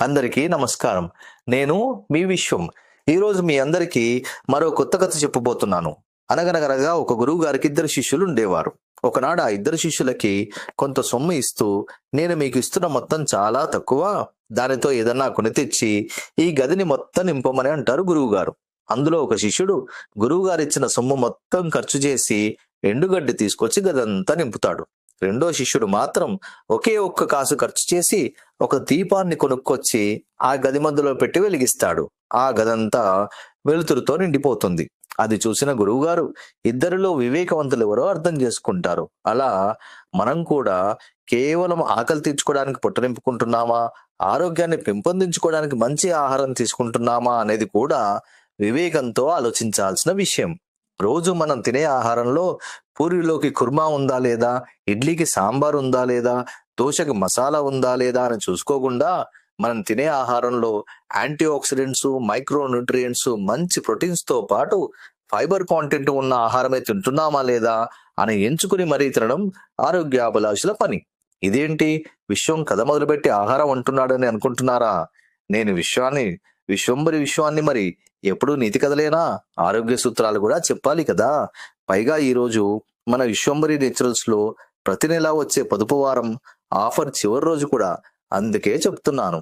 అందరికీ నమస్కారం. నేను మీ విశ్వం. ఈరోజు మీ అందరికీ మరో కొత్త కథ చెప్పబోతున్నాను. అనగనగనగా ఒక గురువు గారికి ఇద్దరు శిష్యులు ఉండేవారు. ఒకనాడు ఆ ఇద్దరు శిష్యులకి కొంత సొమ్ము ఇస్తూ, నేను మీకు ఇస్తున్న మొత్తం చాలా తక్కువ, దానితో ఏదన్నా కొని తెచ్చి ఈ గదిని మొత్తం నింపమని అంటారు గురువుగారు. అందులో ఒక శిష్యుడు గురువుగారు ఇచ్చిన సొమ్ము మొత్తం ఖర్చు చేసి ఎండుగడ్డి తీసుకొచ్చి గదంతా నింపుతాడు. రెండో శిష్యుడు మాత్రం ఒకే ఒక్క కాసు ఖర్చు చేసి ఒక దీపాన్ని కొనుక్కొచ్చి ఆ గది మధ్యలో పెట్టి వెలిగిస్తాడు. ఆ గదంతా వెలుతురుతో నిండిపోతుంది. అది చూసిన గురువుగారు ఇద్దరిలో వివేకవంతులు ఎవరో అర్థం చేసుకుంటారు. అలా మనం కూడా కేవలం ఆకలి తీర్చుకోవడానికి పొట్ట నింపుకుంటున్నామా, ఆరోగ్యాన్ని పెంపొందించుకోవడానికి మంచి ఆహారం తీసుకుంటున్నామా అనేది కూడా వివేకంతో ఆలోచించాల్సిన విషయం. రోజు మనం తినే ఆహారంలో పూరిలోకి కుర్మా ఉందా లేదా, ఇడ్లీకి సాంబార్ ఉందా లేదా, దోశకి మసాలా ఉందా లేదా అని చూసుకోకుండా మనం తినే ఆహారంలో యాంటీ ఆక్సిడెంట్స్, మైక్రో న్యూట్రియంట్స్, మంచి ప్రోటీన్స్ తో పాటు ఫైబర్ కాంటెంట్ ఉన్న ఆహారమే తింటున్నామా లేదా అని ఎంచుకుని మరీ తినడం ఆరోగ్యాభిలాషుల పని. ఇదేంటి, విశ్వం కథ మొదలుపెట్టి ఆహారం అంటున్నాడని అనుకుంటున్నారా? నేను విశ్వాన్ని మరి ఎప్పుడూ నీతి కథలేనా, ఆరోగ్య సూత్రాలు కూడా చెప్పాలి కదా. పైగా ఈరోజు మన విశ్వంబరి నేచురల్స్ లో ప్రతి నెలా వచ్చే పొదుపు వారం ఆఫర్ చివరి రోజు కూడా, అందుకే చెప్తున్నాను.